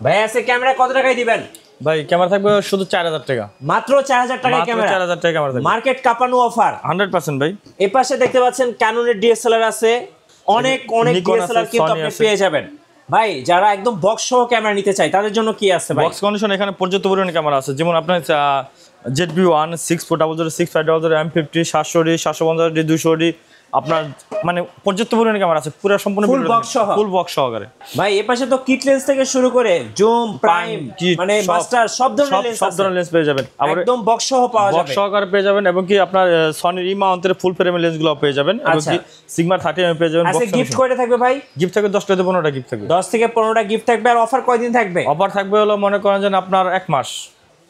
ভাই আছে ক্যামেরা কত টাকায় দিবেন? ভাই ক্যামেরা থাকবে শুধু 4000 টাকা, মাত্র 4000 টাকায় ক্যামেরা। 4000 টাকা ক্যামেরা থাকবে, মার্কেট কাঁপানো অফার 100% ভাই। এই পাশে দেখতে পাচ্ছেন ক্যাননের ডিএসএলআর আছে, অনেক ডিএসএলআর কিন্তু আপনি পেয়ে যাবেন। ভাই যারা একদম বক্স সহ ক্যামেরা নিতে চায় তাদের জন্য কি আছে ভাই? বক্স কন্ডিশন এখানে পর্যাপ্ত পরিমাণে ক্যামেরা আছে, যেমন আপনার ZB-1 6400 M50 700D 750D 200D, আপনার মানে পর্যাপ্ত পরিমাণে ক্যামেরা আছে, পুরো সম্পূর্ণ ফুল বক্স সহকারে। ভাই এই পাশে তো কিট লেন্স থেকে শুরু করে জুম প্রাইম মানে মাস্টার সব ধরনের লেন্স পেয়ে যাবেন, একদম বক্স সহ পাওয়া যাবে, বক্স সহকারে পেয়ে যাবেন। এবং কি আপনার সনির মাউন্টের ফুল ফ্রেমের লেন্সগুলো পেয়ে যাবেন, এবং কি সিগমা 30 পেয়ে যাবেন। আচ্ছা গিফট কয়টা থাকবে ভাই? গিফট থাকবে 10 থেকে 15টা গিফট থাকবে, 10 থেকে 15টা গিফট থাকবে। আর অফার কয়দিন থাকবে? অফার থাকবে হলো মনে করেন যে আপনার 1 মাস,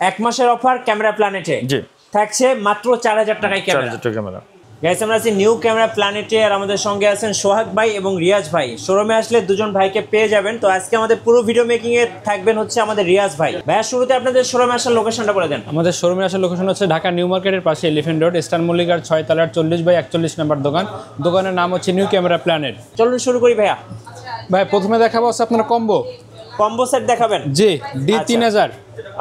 1 মাসের অফার ক্যামেরা প্ল্যানেটে জি থাকছে মাত্র 4000 টাকায় ক্যামেরা। 4000 টাকা ক্যামেরা। গাইস আমরা আছি নিউ ক্যামেরা প্ল্যানেটে, আর আমাদের সঙ্গে আছেন সোহাগ ভাই এবং রিয়াজ ভাই। শোরুমে আসলে দুজন ভাইকে পেয়ে যাবেন। তো আজকে আমাদের পুরো ভিডিও মেকিং এ থাকবেন হচ্ছে আমাদের রিয়াজ ভাই। ভাইয়া শুরুতে আপনাদের শোরুমে আসার লোকেশনটা বলে দেন। আমাদের শোরুমে আসার লোকেশন হচ্ছে ঢাকা নিউ মার্কেটের পাশে এলিফ্যান্ট রোড, স্টার মল্লিকার 6 তলার 40/41 নম্বর দোকান। দোকানের নাম হচ্ছে নিউ ক্যামেরা প্ল্যানেট। চলুন শুরু করি ভাইয়া। ভাই প্রথমে দেখাবো হচ্ছে আপনার কম্বো সেট দেখাবেন। জি D3000।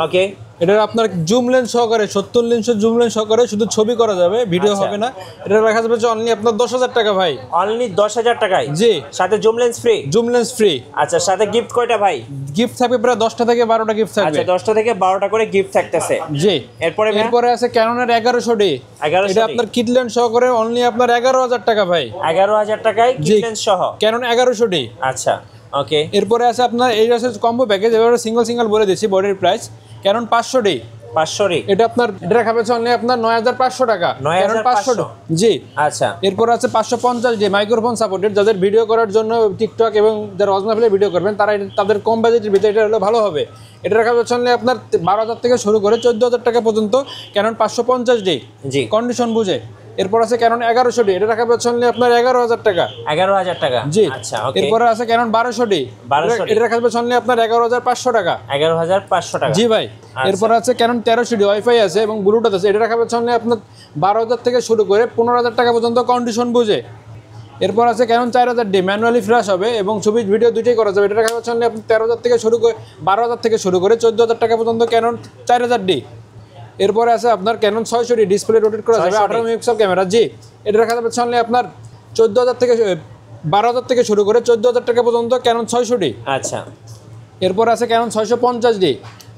ওকে, এটা আপনার জুম লেন্স সহকারে 70 লেন্সের জুম লেন্স সহকারে শুধু ছবি করা যাবে, ভিডিও হবে না। এটা রাখা যাবে অনলি আপনার 10000 টাকা ভাই। অনলি 10000 টাকায়? জি, সাথে zoom lens free. Zoom lens free. আচ্ছা সাথে গিফট কয়টা ভাই? গিফট থাকবে প্রায় 10টা থেকে 12টা গিফট থাকবে। আচ্ছা 10টা থেকে 12টা করে গিফট থাকতেছে। জি, এরপরে আছে ক্যাননের 1100D। এটা আপনার কিট লেন্স সহকারে অনলি আপনার 11000 টাকা ভাই। 11000 টাকায় কিট লেন্স সহ ক্যানন 1100D। আচ্ছা ওকে। এরপরে আছে আপনার এই আছে কম্বো প্যাকেজ, এবারে সিঙ্গেল বলে দিচ্ছি বডির প্রাইস। Canon 500D। এটা আপনার এটা রাখা হচ্ছে অনলি আপনার 9500 টাকা। ক্যানন 500। জি আচ্ছা। এরপর আছে 550D মাইক্রোফোন সাপোর্টেড, যাদের ভিডিও করার জন্য টিকটক এবং যারা অজনাফিলে ভিডিও করবেন তারা তাদের কম বাজেটের ভিতরে এটা হলে ভালো হবে। এটা রাখা হচ্ছে অনলি আপনার 12000 থেকে শুরু করে 14000 টাকা পর্যন্ত। Canon 550D। জি, কন্ডিশন বুঝে। এরপর আছে ক্যানন 1100D। এটা রাখা হচ্ছে অনলি আপনার 11000 টাকা। 11000 টাকা। জি আচ্ছা ওকে। এরপর আছে ক্যানন 1200D। এটা রাখা হচ্ছে অনলি আপনার 11500 টাকা। 11500 টাকা। জি ভাই। এরপর আছে ক্যানন 1300D ওয়াইফাই আছে এবং ব্লুটুথ আছে। এটা রাখা হচ্ছে অনলি আপনার 12000 থেকে শুরু করে 15000 টাকা পর্যন্ত কন্ডিশন বুঝে। এরপর আছে ক্যানন 4000D ম্যানুয়ালি ফ্ল্যাশ হবে এবং ছবি ভিডিও দুটোই করা যাবে। এটা রাখা হচ্ছে অনলি আপনি 13000 থেকে শুরু করে 12000 থেকে শুরু করে 14000 টাকা পর্যন্ত ক্যানন 4000D। এরপরে আছে আপনার ক্যানন 600D ডিসপ্লে রোটেট করা যাবে 18 মেগাপিক্সেল ক্যামেরা। জি এটা রাখা যাবে অনলি আপনার 14000 থেকে 12000 থেকে শুরু করে 14000 টাকা পর্যন্ত ক্যানন 600D। আচ্ছা। এরপর আছে ক্যানন 650D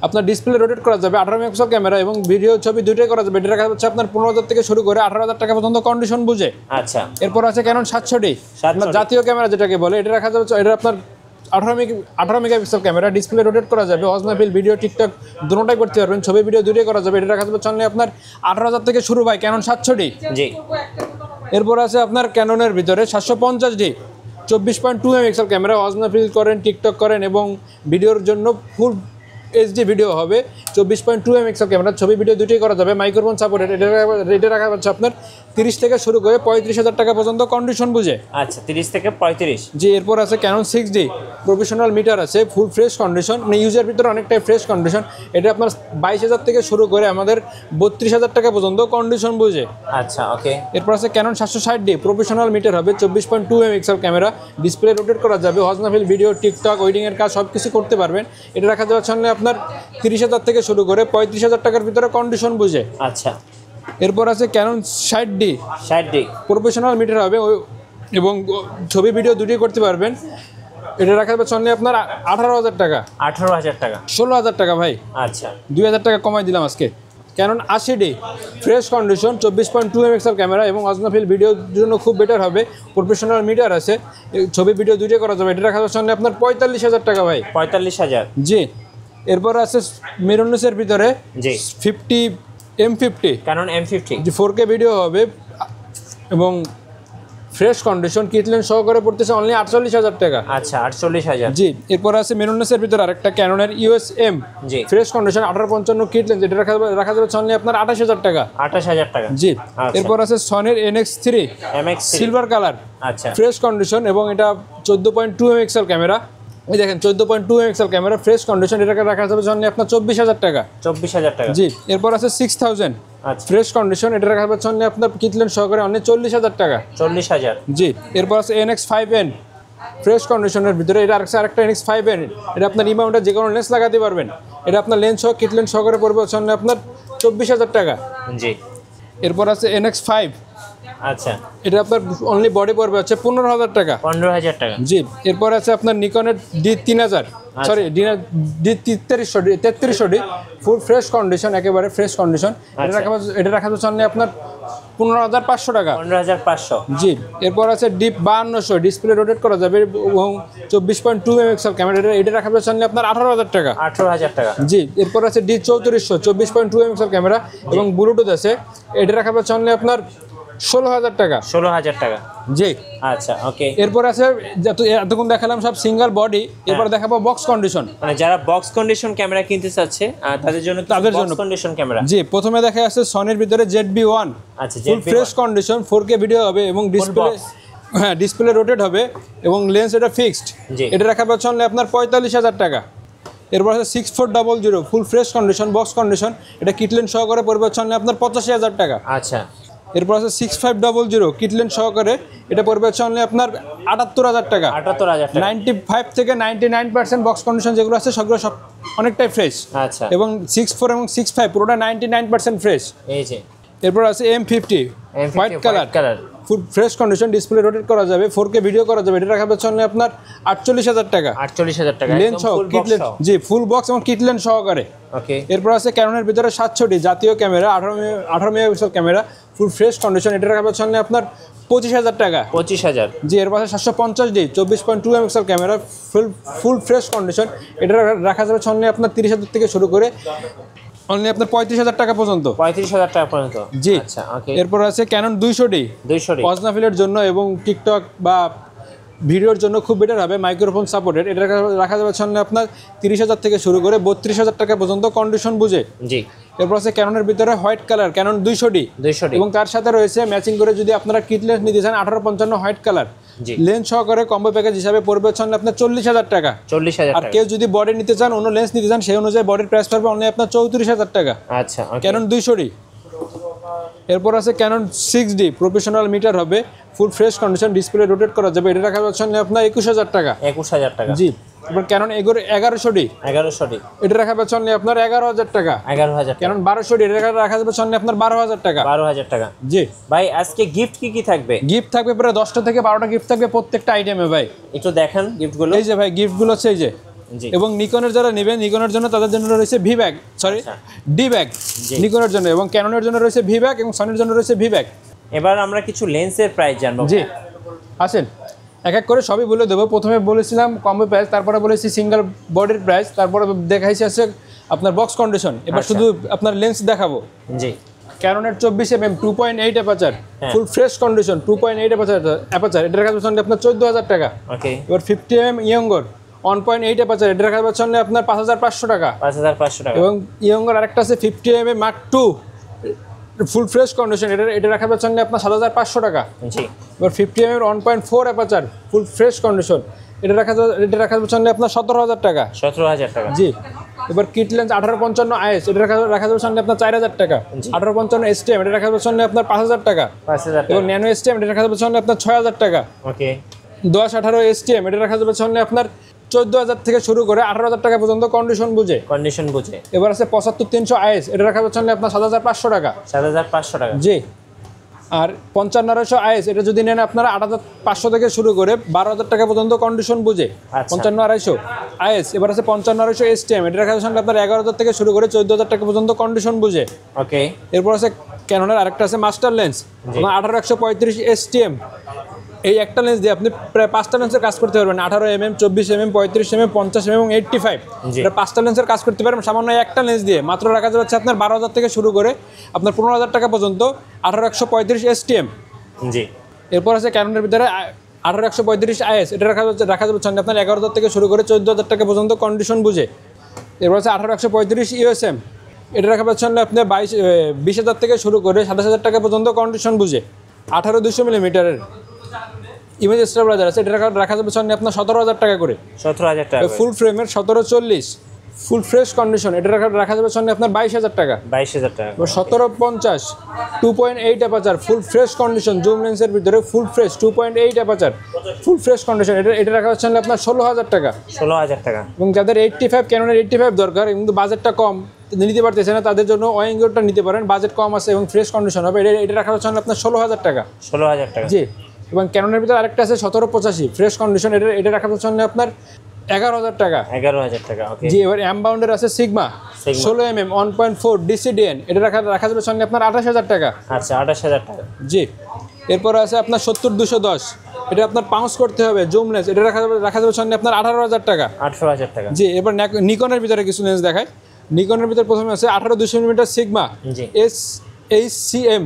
আপনার ডিসপ্লে রোটেট করা যাবে 18 মেগাপিক্সেল ক্যামেরা এবং ভিডিও ছবি দুটোই করা যাবে। এটা রাখা যাচ্ছে আপনার 15000 থেকে শুরু করে 18000 টাকা পর্যন্ত কন্ডিশন বুঝে। আচ্ছা। এরপর আছে ক্যানন 700D আপনার জাতীয় ক্যামেরা যেটাকে বলে। এটা রাখা যাবে এটা আপনার 18 মেগাপিক্সেল ক্যামেরা, ডিসপ্লে রোটেট করা যাবে, অজনাফিল ভিডিও টিকটক দুটোটাই করতে পারবেন, ছবি ভিডিও দুটোই করা যাবে। এটা রাখা যাবে অনলি আপনার 18000 থেকে শুরু ভাই ক্যানন 700D। জি। এরপর আছে আপনার ক্যাননের ভিতরে 750D 24.2 মেগাপিক্সেল ক্যামেরা, অজনাফিল করেন, টিকটক করেন এবং ভিডিওর জন্য ফুল HD ভিডিও হবে। 24.2 মেগাপিক্সেল ক্যামেরা, ছবি ভিডিও দুটোই করা যাবে, মাইক্রোফোন সাপোর্টেড। এটা রাখা হচ্ছে আপনার 30 থেকে শুরু করে 35000 টাকা পর্যন্ত কন্ডিশন বুঝে। আচ্ছা 30 থেকে 35। জি এরপর আছে ক্যানন 6D প্রফেশনাল মিটার আছে, ফুল ফ্রেশ কন্ডিশন, মানে ইউজের ভিতরে অনেকটাই ফ্রেশ কন্ডিশন। এটা আপনার 22000 থেকে শুরু করে আমাদের 32000 টাকা পর্যন্ত কন্ডিশন বুঝে। আচ্ছা ওকে। এরপর আছে ক্যানন 760D প্রফেশনাল মিটার হবে, 24.2 মেগাপিক্সেল ক্যামেরা, ডিসপ্লে রোটেট করা যাবে, অজনাফিল ভিডিও টিকটক ওয়েডিং এর কাজ সব কিছু করতে পারবেন। এটা রাখা যাচ্ছে আপনার 30000 থেকে শুরু করে 35000 টাকার ভিতরে কন্ডিশন বুঝে। আচ্ছা। এরপর আছে ক্যানন 60D প্রফেশনাল মিটার হবে এবং ছবি ভিডিও দুটোই করতে পারবেন। এটা রাখা যাবে অনলি আপনার 18000 টাকা। 18000 টাকা? 16000 টাকা ভাই। আচ্ছা 2000 টাকা কমাই দিলাম আজকে। Canon 80D fresh condition, 24.2 megapixel camera এবং অজনাফিল ভিডিওর জন্য খুব বেটার হবে, প্রফেশনাল মিটার আছে, ছবি ভিডিও দুটোই করা যাবে। এটা রাখা যাচ্ছে অনলি আপনার 45000 টাকা ভাই। 45000? জি। এরপর আছে মিররলেসের ভিতরে 50 M50 ক্যানন M50 যে 4K ভিডিও হবে এবং ফ্রেশ কন্ডিশন, কিট লেন্স সহকারে পড়তেছে অনলি 48000 টাকা। আচ্ছা 48000। জি। এরপর আছে মিররলেসের ভিতরে আরেকটা ক্যাননের USM fresh condition 1855 kit lens. এটা রাখা যাবে অনলি আপনার 28000 টাকা। 28000 টাকা? জি। এরপর আছে সনির NX3 সিলভার কালার, আচ্ছা ফ্রেশ কন্ডিশন এবং এটা 14.2 মেগাপিক্সেল ক্যামেরা। এই দেখেন 14.2 মেগাপিক্সেল ক্যামেরা, ফ্রেশ কন্ডিশন। এটাকে রাখা যাবে অনলি আপনার 24000 টাকা। 24000 টাকা? জি। এরপর আছে 6000 ফ্রেশ কন্ডিশন। এটা রাখা যাবে অনলি আপনার কিট লেন্স সহকারে অনলি 40000 টাকা। 40000? জি। এরপর আছে NX5N ফ্রেশ কন্ডিশনের ভিতরে। এটা আরেকটা NX5 এর, এটা আপনার রিমাউন্টে যে কোনো লেন্স লাগাতে পারবেন। এটা আপনার লেন্স সহ কিট লেন্স সহকারে পড়বে হচ্ছে আপনার 24,000 টাকা। জি। এরপর আছে NX5, আচ্ছা, এটা আপনার অনলি বডি পড়বে হচ্ছে 15,000 টাকা। 15,000 টাকা। জি। এরপর আছে আপনার নিকনের D3000, sorry D3300 full fresh condition, একেবারে ফ্রেশ কন্ডিশন। এটা রাখা যাচ্ছে অনলি আপনার 15,500 টাকা। 15,500। জি। এরপর আছে D5200, ডিসপ্লে রোটেট করা যাবে এবং 24.2 মেগাপিক্সেল ক্যামেরা। এটা রাখা যাচ্ছে অনলি আপনার 18,000 টাকা। 18,000 টাকা। জি। এরপর আছে D3400, 24.2 মেগাপিক্সেল ক্যামেরা এবং ব্লুটুথ আছে। এটা রাখা যাচ্ছে অনলি আপনার 16,000 টাকা। 16,000 টাকা। জি। আচ্ছা, ওকে। এরপর আছে এতক্ষণ দেখালাম সব সিঙ্গেল বডি, এরপর দেখাবো বক্স কন্ডিশন। মানে যারা বক্স কন্ডিশন ক্যামেরা কিনতে চাচ্ছে তাদের জন্য বক্স কন্ডিশন ক্যামেরা। জি। প্রথমে দেখা যাচ্ছে সনির ভিতরে ZB-1, আচ্ছা, full fresh condition, 4K video হবে এবং ডিসপ্লে, হ্যাঁ ডিসপ্লে রোটেট হবে এবং লেন্স এটা ফিক্সড। এটা রাখা পাচ্ছে অনলি আপনার 45,000 টাকা। এরপর আছে 6400, full fresh condition, box condition, এটা কিটলেন সহকারে পড়বে হচ্ছে অনলি আপনার 85,000 টাকা। আচ্ছা। এরপর আছে 6500, কিটলেন সহকারে, এটা পড়বে হচ্ছে অনলি আপনার 78,000 টাকা। 78,000 টাকা। 95 থেকে 99% বক্স কন্ডিশন যেগুলো আছে সেগুলো সব অনেকটাই ফ্রেশ। আচ্ছা। এবং 64 এবং 65 পুরোটা 99% ফ্রেশ। এই যে। এরপর আছে M50 white colour, full fresh condition, display rotate করা যাবে, 4K ভিডিও করা যাবে। এটা রাখা যাচ্ছে অনলি আপনার 48,000 টাকা। 48,000 টাকা। লেন্স সহ কিটলেন, জি ফুল বক্স এবং কিটলেন সহকারে। ওকে। এরপর আছে ক্যাননের ভিতরে 700D জাতীয় camera, 18 megapixel camera, full fresh condition. এটা রাখা যাচ্ছে অনলি আপনার 25,000 টাকা। 25,000। জি। এরপর আছে 750D 24.2 megapixel camera, full fresh condition. এটা রাখা যাবে অনলি আপনার 30,000 থেকে শুরু করে অনলি আপনার 35,000 টাকা পর্যন্ত। 35,000 টাকা পর্যন্ত। জি। আচ্ছা, ওকে। এরপর আছে ক্যানন 200D 200D অজনাফিলের জন্য এবং টিকটক বা ভিডিওর জন্য খুব বেটার হবে, মাইক্রোফোন সাপোর্টেড। এটা রাখা যাবে অনলি আপনার 30,000 থেকে শুরু করে 32,000 টাকা পর্যন্ত কন্ডিশন বুঝে। জি। এরপর আছে ক্যাননের ভিতরে হোয়াইট কালার, ক্যানন 200D এবং তার সাথে রয়েছে ম্যাচিং করে যদি আপনারা কিট লেন্স নিতে চান 1855 হোয়াইট কালার লেন্স সহকারে কম্বো প্যাকেজ হিসাবে পড়বে হচ্ছে আপনার 40,000 টাকা। 40,000 আর কেউ যদি বডি নিতে চান, অন্য লেন্স নিতে চান, সেই অনুযায়ী বডির প্রাইস পড়বে অনলি আপনার 34,000 টাকা। আচ্ছা, ক্যানন 200D। এরপর আছে ক্যানন 6D প্রফেশনাল মিটার হবে, full fresh condition, display rotate করা যাবে। এটা রাখা যাচ্ছে আপনার 21,000 টাকা। 21,000 টাকা। জি। এবার ক্যানন 1100D 1100D এটা রাখা যাচ্ছে আপনার 11,000 টাকা। 11,000 ক্যানন 1200D এটা রাখা যাবে আপনার 12,000 টাকা। 12,000 টাকা। জি। ভাই আজকে গিফট কি থাকবে? গিফট থাকবে প্রায় 10টা থেকে 12টা গিফট থাকবে প্রত্যেকটা আইটেমে ভাই। একটু দেখান গিফটগুলো। এই যে ভাই গিফটগুলো হচ্ছে এই যে। জি। এবং নিকনের যারা নেবেন, নিকনের জন্য তাদের জন্য রয়েছে V bag, sorry D bag নিকনের জন্য, এবং ক্যাননের জন্য রয়েছে ভি ব্যাগ এবং সনির জন্য রয়েছে ভি ব্যাগ। এবার আমরা কিছু লেন্সের প্রাইস জানবো। জি। আসেন এক এক করে সবই বলে দেবো। প্রথমে বলেছিলাম কম্বো প্রাইস, তারপরে বলেছি সিঙ্গেল বডির প্রাইস, তারপরে দেখাইছি আছে আপনার বক্স কন্ডিশন। এবার শুধু আপনার লেন্স দেখাবো। জি। ক্যাননের 24mm 2.8 aperture, full fresh condition, 2.8 aperture. এটা রাখা যাচ্ছে আপনার 14,000 টাকা। ওকে। এবার 50mm ইয়ঙ্গর 1.8 অ্যাপাচার, এটা রাখা যাচ্ছে আপনার 5,500 টাকা। 5,500 টাকা। এবং ইয়ঙ্গর আরেকটা আছে 50mm Mark II full fresh condition, এটা রাখা যাচ্ছে আপনার 7,500 টাকা। জি। এবার 50mm 1.4 aperture, full fresh condition, এটা রাখা যাচ্ছে আপনার 17,000 টাকা। 17,000 টাকা। জি। এবার কিট লেন্স 1855 IS এটা রাখা যাচ্ছে আপনার 4,000 টাকা। 1855 STM এটা রাখা যাচ্ছে আপনার 5,000 টাকা। 5,000 টাকা। এবং ন্যানো STM এটা রাখা যাচ্ছে আপনার 6,000 টাকা। ওকে। 1018 STM এটা রাখা যাচ্ছে আপনার 14,000 থেকে শুরু করে 18,000 টাকা পর্যন্ত কন্ডিশন বুঝে। এবার আছে 75-300 IS এটা রাখা যাচ্ছে আপনার 7,500 টাকা। 7,500 টাকা। জি। আর 55-900 IS এটা যদি নেন আপনারা 8,500 থেকে শুরু করে 12,000 টাকা পর্যন্ত কন্ডিশন বুঝে। 55-250 IS। এবার আছে 55-900 STM এটা রাখা যাচ্ছে আপনার 11,000 থেকে শুরু করে 14,000 টাকা পর্যন্ত কন্ডিশন বুঝে। ওকে। এরপর আছে ক্যাননের আরেকটা আছে মাস্টার লেন্স 18-135 STM। এই একটা লেন্স দিয়ে আপনি প্রায় 5টা লেন্সের কাজ করতে পারবেন। 18mm 24mm 35mm 50mm এবং 85। এটা 5টা লেন্সের কাজ করতে পারবেন সামান্য একটা লেন্স দিয়ে। মাত্র রাখা যাচ্ছে আপনার 12,000 থেকে শুরু করে আপনার 15,000 টাকা পর্যন্ত 18-135 STM। জি। এরপর আছে ক্যাননের ভিতরে 18-135 IS এটা রাখা যাচ্ছে আপনার 11,000 থেকে শুরু করে 14,000 টাকা পর্যন্ত কন্ডিশন বুঝে। এরপর আছে 18-135 USM এটা রাখা যাচ্ছে আপনার 20,000 থেকে শুরু করে 27,000 টাকা পর্যন্ত কন্ডিশন বুঝে। 18-200mm ইমেজ স্টেবিলাইজার আছে এটা রাখা যাবে আপনার 17,000 টাকা করে। 17,000 টাকা। ফুল ফ্রেমের 1740 ফুল ফ্রেশ কন্ডিশন, এটা রাখা যাবে সঙ্গে আপনার 22,000 টাকা। 22,000 টাকা। 1750 2.8 aperture full fresh condition, zoom লেন্সের ভিতরে full fresh 2.8 aperture full fresh condition, এটা রাখা হচ্ছে আপনার 16,000 টাকা। 16,000 টাকা। এবং যাদের 85 ক্যাননের 85 দরকার কিন্তু বাজেটটা কম নিতে পারতেছে না, তাদের জন্য ওয়াইঙ্গরটা নিতে পারেন, বাজেট কম আছে এবং ফ্রেশ কন্ডিশন হবে, এটা রাখা হচ্ছে আপনার 16,000 টাকা। 16,000 টাকা। জি। এবং ক্যাননের ভিতরে আরেকটা আছে 1785 ফ্রেশ কন্ডিশন, এটা রাখা হচ্ছে আপনার 11,000 টাকা। 11,000 টাকা। ওকে। জি। এবার অ্যাম্বাউন্ডের আছে সিগমা 16mm 1.4 ডিসিডিএন, এটা রাখা যাবে সঙ্গে আপনার 28,000 টাকা। আচ্ছা, 28,000 টাকা। জি। এরপর আছে আপনার 70-210, এটা আপনার পাউন্স করতে হবে জুম লেন্স, এটা রাখা যাবে সঙ্গে আপনার 18,000 টাকা। 18,000 টাকা। জি। এবার নিকনের ভিতরে কিছু লেন্স দেখায়। নিকনের ভিতরে প্রথমে আছে 18-200mm সিগমা জি। SHCM,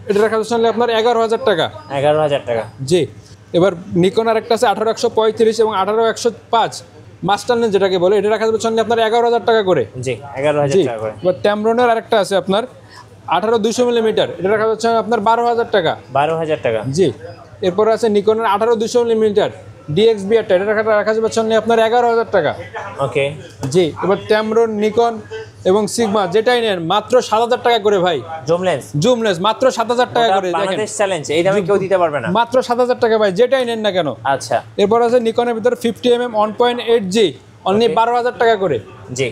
এটা রাখা যাবে সঙ্গে আপনার 11,000 টাকা। 11,000 টাকা। জি। এবার নিকন আরেকটা আছে 18-135 এবং 18-105 মাস্টার লেন্স যেটাকে বলে, এটা রাখা যাবে সঙ্গে আপনার 11,000 টাকা করে। জি, 11,000 জি। টাকা করে। এবার ট্যামরনের আরেকটা আছে আপনার 18-200mm, এটা রাখা যাচ্ছে আপনার 12,000 টাকা। 12,000 টাকা। জি। এরপর আছে নিকনের 18-200mm DXB8, এটা রাখা যাবে সঙ্গে আপনার 11,000 টাকা। ওকে। জি। এবার ট্যামরন, নিকন এবং সিগমা যেটাই নেন মাত্র 7,000 টাকা করে ভাই। Zoom lens. জুম লেন্স মাত্র 7,000 টাকা করে, দেখেন বাংলাদেশ চ্যালেঞ্জ, এই দামে কেউ দিতে পারবে না। মাত্র 7,000 টাকা ভাই, যেটাই নেন না কেন। আচ্ছা। এরপর আছে নিকনের ভিতরে 50mm 1.8G অনলি 12,000 টাকা করে। জি।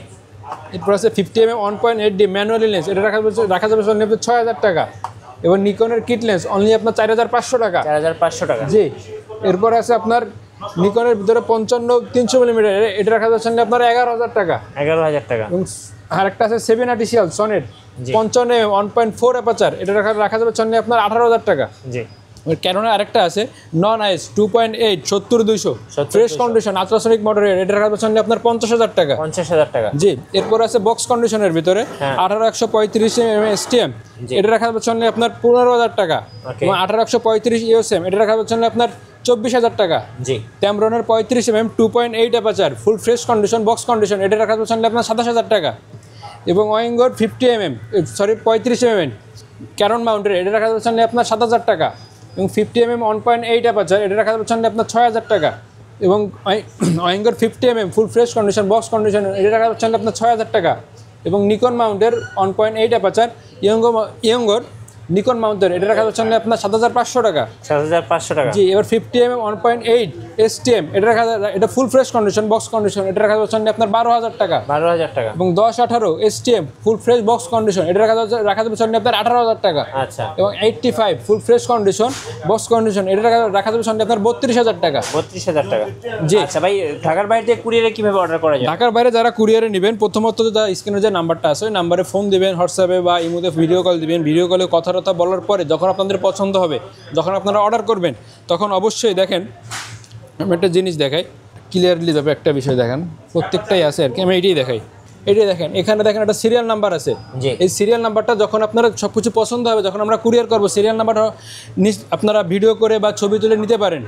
এরপর আছে 50mm 1.8D ম্যানুয়ালি লেন্স, এটা রাখা যাবে অনলি 6,000 টাকা। এবার নিকনের কিট লেন্স অনলি আপনার 4,500 টাকা। 4,500 টাকা। জি। এরপর আছে আপনার নিকনের ভিতরে 55-300mm, এটা রাখা যাচ্ছে আপনার 11,000 টাকা। 11,000 টাকা। এবং আরেকটা আছে 7 আর্টিসিয়াল সনেট 55mm 1.4 অ্যাপাচার, এটা রাখা যাবে অনলি আপনার 18,000 টাকা। জি। ক্যাননের আরেকটা আছে নন আইস 2.8 70-200 ফ্রেশ কন্ডিশন আলট্রাসনিক মোটরের, এটা রাখা যাচ্ছে আপনার 50,000 টাকা। 50,000 টাকা। জি। এরপর আছে বক্স কন্ডিশনের ভিতরে 18-135 STM, এটা রাখা যাচ্ছে আপনার 15,000 টাকা। এবং 18-135 EOSM, এটা রাখা যাচ্ছে আপনার 24,000 টাকা। জি। ট্যামরনের 35mm 2.8 aperture full fresh condition box condition, এটা রাখা যাচ্ছে আপনার 27,000 টাকা। এবং ওয়াইঙ্গর 35mm ক্যানন মাউন্টের, এটা রাখা যাচ্ছে আপনার 7,000 টাকা। এবং 50mm 1.8 অ্যাপাচার, এটা রাখা যাচ্ছে আপনার 6,000 টাকা। এবং ওয়াইঙ্গর 50mm full fresh condition box condition, এটা রাখা যাচ্ছে আপনার 6,000 টাকা। এবং নিকন মাউন্টের 1.8 অ্যাপাচার ইয়ঙ্গর নিকন মাউন্টের, এটা রাখা যাচ্ছে আপনার 7,500 টাকা। 7,500 টাকা। জি। এবার 50mm 1.8 STM, এটা full fresh condition box condition, এটা রাখা যাচ্ছে আপনার 12,000 টাকা। 12,000 টাকা। এবং 10-18 STM full fresh box condition, এটা রাখা যাচ্ছে আপনার 18,000 টাকা। আচ্ছা। এবং 85 full fresh condition box condition, এটা রাখা যাবে আপনার 32,000 টাকা। 32,000 টাকা। জি। আচ্ছা ভাই, ঢাকার বাইরে থেকে কুরিয়ারে কিভাবে অর্ডার করা যায়? ঢাকার বাইরে যারা কুরিয়ারে নেবেন, প্রথমত স্ক্রিনে যে নাম্বারটা আছে ওই নাম্বারে ফোন দিবেন, হোয়াটসঅ্যাপে বা ইমোতে ভিডিও কল দিবেন। ভিডিও কলে কথা বলার পরে যখন আপনাদের পছন্দ হবে, যখন আপনারা অর্ডার করবেন, তখন অবশ্যই দেখেন আমি একটা জিনিস দেখাই ক্লিয়ারলি যাবে, একটা বিষয় দেখেন প্রত্যেকটাই আছে আর কি, আমি এটাই দেখাই। এটাই দেখেন, এখানে দেখেন একটা সিরিয়াল নাম্বার আছে। এই সিরিয়াল নাম্বারটা যখন আপনারা সব কিছু পছন্দ হবে, যখন আমরা কুরিয়ার করবো, সিরিয়াল নাম্বারটা আপনারা ভিডিও করে বা ছবি তুলে নিতে পারেন।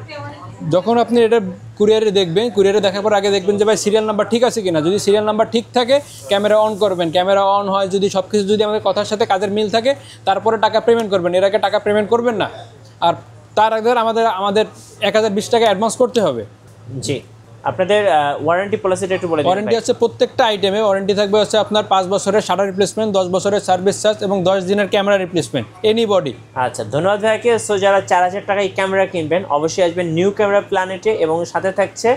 যখন আপনি এটা কুরিয়ারে দেখবেন, কুরিয়ারে দেখার পর আগে দেখবেন যে ভাই সিরিয়াল নাম্বার ঠিক আছে কিনা। যদি সিরিয়াল নাম্বার ঠিক থাকে ক্যামেরা অন করবেন, ক্যামেরা অন হয় যদি সব কিছু যদি আমাদের কথার সাথে কাজের মিল থাকে, তারপরে টাকা পেমেন্ট করবেন, এর আগে টাকা পেমেন্ট করবেন না। আর তার আগে আমাদের 1,020 টাকা অ্যাডভান্স করতে হবে। জি। আপনাদের ওয়ারেন্টি পলিসিটা একটু বলে দিন। ওয়ারেন্টি আছে প্রত্যেকটা আইটেমে ওয়ারেন্টি থাকবে হচ্ছে আপনার 5 বছরের শাটার রিপ্লেসমেন্ট, 10 বছরের সার্ভিস চার্জ এবং 10 দিনের ক্যামেরা রিপ্লেসমেন্ট এনি বডি। আচ্ছা, ধন্যবাদ ভাইকে। সো যারা 4,000 টাকায় এই ক্যামেরা কিনবেন অবশ্যই আসবেন নিউ ক্যামেরা প্ল্যানেটে, এবং সাথে থাকছে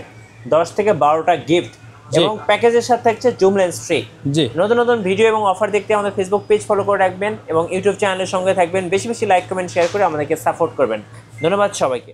10 থেকে 12টা গিফট এবং প্যাকেজের সাথে থাকছে জুম লেন্স ফ্রি। জি। নতুন নতুন ভিডিও এবং অফার দেখতে আমাদের ফেসবুক পেজ ফলো করে রাখবেন এবং ইউটিউব চ্যানেলের সঙ্গে থাকবেন। বেশি বেশি লাইক কমেন্ট শেয়ার করে আমাদেরকে সাপোর্ট করবেন। ধন্যবাদ সবাইকে।